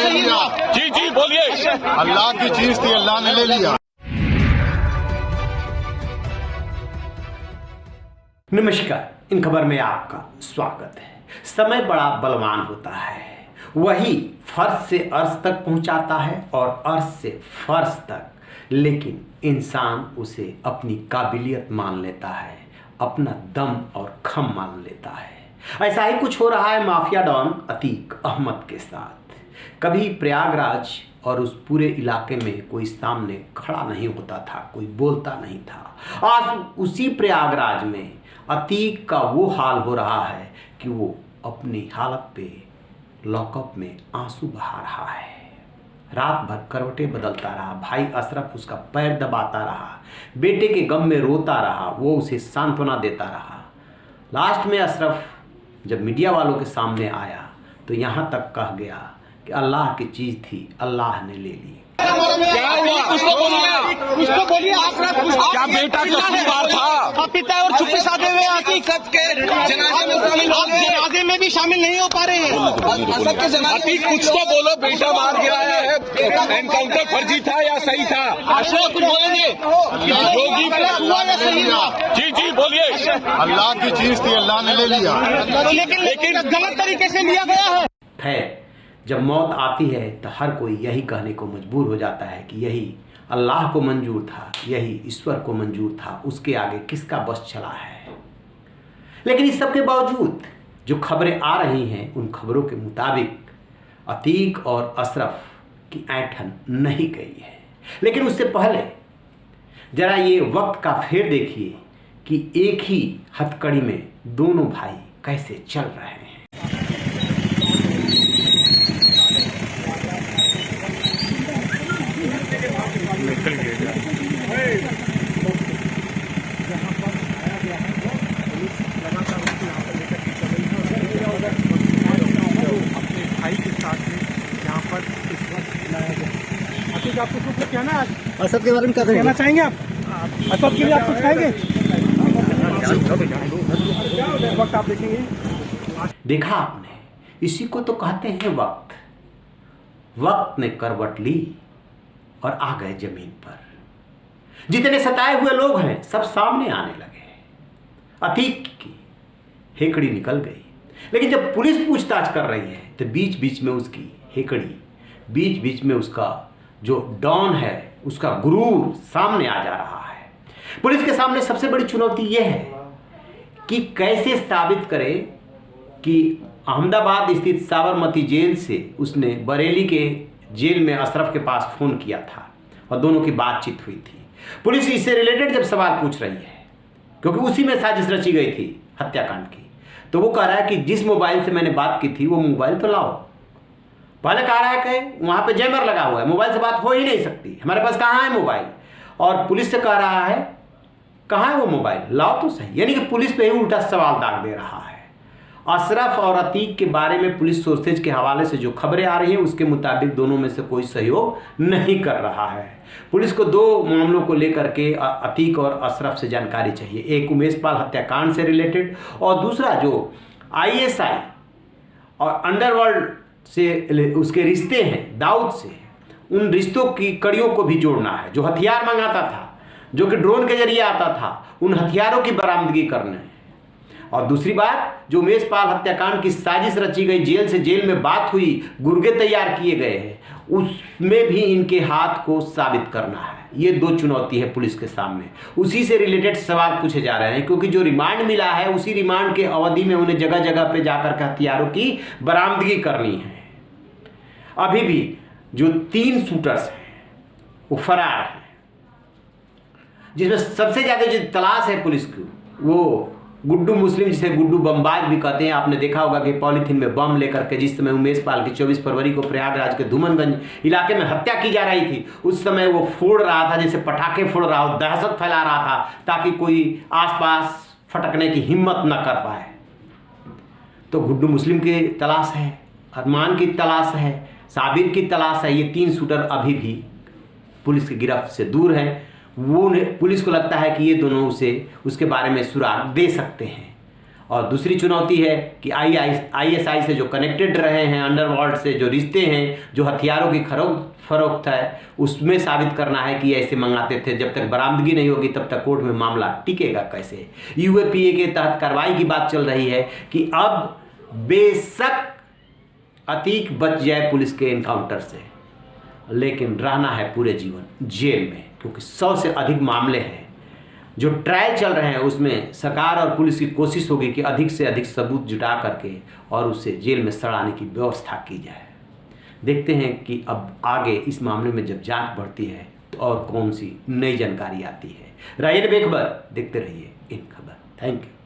ले लिया। जी जी बोलिए। अल्लाह की चीज थी, अल्लाह ने ले लिया। नमस्कार, इन खबर में आपका स्वागत है। समय बड़ा बलवान होता है, वही फर्श से अर्श तक पहुंचाता है और अर्श से फर्श तक, लेकिन इंसान उसे अपनी काबिलियत मान लेता है, अपना दम और खम मान लेता है। ऐसा ही कुछ हो रहा है माफिया डॉन अतीक अहमद के साथ। कभी प्रयागराज और उस पूरे इलाके में कोई सामने खड़ा नहीं होता था, कोई बोलता नहीं था। आज उसी प्रयागराज में अतीक का वो हाल हो रहा है कि वो अपनी हालत पे लॉकअप में आंसू बहा रहा है। रात भर करवटें बदलता रहा, भाई अशरफ उसका पैर दबाता रहा, बेटे के गम में रोता रहा, वो उसे सांत्वना देता रहा। लास्ट में अशरफ जब मीडिया वालों के सामने आया तो यहाँ तक कह गया कि अल्लाह की चीज़ थी, अल्लाह ने ले ली। क्या हुआ? उसको बोलिए क्या बेटा कसूरवार था? पिता और चुप्पी साधे हुए हकीकत के जनाजे में भी शामिल नहीं हो पा रहे हैं। सबके जनाजे कुछ तो बोलो, बेटा मार गिराया है, एनकाउंटर फर्जी था या सही था? अशरफ कुछ बोलेंगे? योगी हुआ या सही हुआ? जी जी बोलिए। अल्लाह की चीज थी, अल्लाह ने ले लिया। लेकिन गलत तरीके से लिया गया है। खैर, जब मौत आती है तो हर कोई यही कहने को मजबूर हो जाता है कि यही अल्लाह को मंजूर था, यही ईश्वर को मंजूर था, उसके आगे किसका बस चला है। लेकिन इस सब के बावजूद जो खबरें आ रही हैं, उन खबरों के मुताबिक अतीक और अशरफ की ऐंठन नहीं गई है। लेकिन उससे पहले जरा ये वक्त का फेर देखिए कि एक ही हथकड़ी में दोनों भाई कैसे चल रहे हैं। आपको कुछ कहना है असद के बारे में क्या कहना चाहेंगे आप? असद के लिए आप कुछ कहेंगे? वक्त आप देखेंगे। देखा आपने, इसी को तो कहते हैं वक्त। वक्त ने करवट ली और आ गए जमीन पर। जितने सताए हुए लोग हैं सब सामने आने लगे। अतीक की हेकड़ी निकल गई, लेकिन जब पुलिस पूछताछ कर रही है तो बीच बीच में उसकी हेकड़ी, बीच बीच में उसका जो डॉन है, उसका गुरूर सामने आ जा रहा है। पुलिस के सामने सबसे बड़ी चुनौती यह है कि कैसे साबित करे कि अहमदाबाद स्थित साबरमती जेल से उसने बरेली के जेल में अशरफ के पास फ़ोन किया था और दोनों की बातचीत हुई थी। पुलिस इससे रिलेटेड जब सवाल पूछ रही है, क्योंकि उसी में साजिश रची गई थी हत्याकांड की, तो वो कह रहा है कि जिस मोबाइल से मैंने बात की थी वो मोबाइल तो लाओ। पहले कह रहा है कि वहाँ पे जैमर लगा हुआ है, मोबाइल से बात हो ही नहीं सकती, हमारे पास कहाँ है मोबाइल। और पुलिस से कह रहा है कहाँ है वो मोबाइल, लाओ तो सही। यानी कि पुलिस पे ही उल्टा सवाल दाग दे रहा है। अशरफ और अतीक के बारे में पुलिस सोर्सेज के हवाले से जो खबरें आ रही हैं उसके मुताबिक दोनों में से कोई सहयोग नहीं कर रहा है। पुलिस को दो मामलों को लेकर के अतीक और अशरफ से जानकारी चाहिए। एक उमेश पाल हत्याकांड से रिलेटेड और दूसरा जो ISI और अंडरवर्ल्ड से उसके रिश्ते हैं दाऊद से, उन रिश्तों की कड़ियों को भी जोड़ना है। जो हथियार मंगाता था, जो कि ड्रोन के जरिए आता था, उन हथियारों की बरामदगी करना है। और दूसरी बात, जो उमेश पाल हत्याकांड की साजिश रची गई, जेल से जेल में बात हुई, गुर्गे तैयार किए गए हैं, उसमें भी इनके हाथ को साबित करना है। ये दो चुनौती है पुलिस के सामने। उसी से रिलेटेड सवाल पूछे जा रहे हैं, क्योंकि जो रिमांड मिला है उसी रिमांड के अवधि में उन्हें जगह जगह पे जाकर के हथियारों की बरामदगी करनी है। अभी भी जो 3 शूटर्स हैं वो फरार हैं, जिसमें सबसे ज़्यादा जो तलाश है पुलिस की वो गुड्डू मुस्लिम, जिसे गुड्डू बमबाज भी कहते हैं। आपने देखा होगा कि पॉलीथीन में बम लेकर के जिस समय उमेश पाल की 24 फरवरी को प्रयागराज के धूमनगंज इलाके में हत्या की जा रही थी, उस समय वो फोड़ रहा था, जैसे पटाखे फोड़ रहा हो, दहशत फैला रहा था ताकि कोई आसपास फटकने की हिम्मत न कर पाए। तो गुड्डू मुस्लिम की तलाश है, अरमान की तलाश है, साबिर की तलाश है। ये 3 शूटर अभी भी पुलिस की गिरफ्त से दूर हैं। वो पुलिस को लगता है कि ये दोनों उसे उसके बारे में सुराग दे सकते हैं। और दूसरी चुनौती है कि आईएसआई से जो कनेक्टेड रहे हैं, अंडरवर्ल्ड से जो रिश्ते हैं, जो हथियारों की फरोख्त है, उसमें साबित करना है कि ऐसे मंगाते थे। जब तक बरामदगी नहीं होगी तब तक कोर्ट में मामला टिकेगा कैसे। यूएपीए के तहत कार्रवाई की बात चल रही है कि अब बेशक अतीक बच जाए पुलिस के एनकाउंटर से, लेकिन रहना है पूरे जीवन जेल में, क्योंकि 100 से अधिक मामले हैं जो ट्रायल चल रहे हैं। उसमें सरकार और पुलिस की कोशिश होगी कि अधिक से अधिक सबूत जुटा करके और उसे जेल में सड़ाने की व्यवस्था की जाए। देखते हैं कि अब आगे इस मामले में जब जांच बढ़ती है तो और कौन सी नई जानकारी आती है। रहिए बेखबर, देखते रहिए इन खबर। Thank you.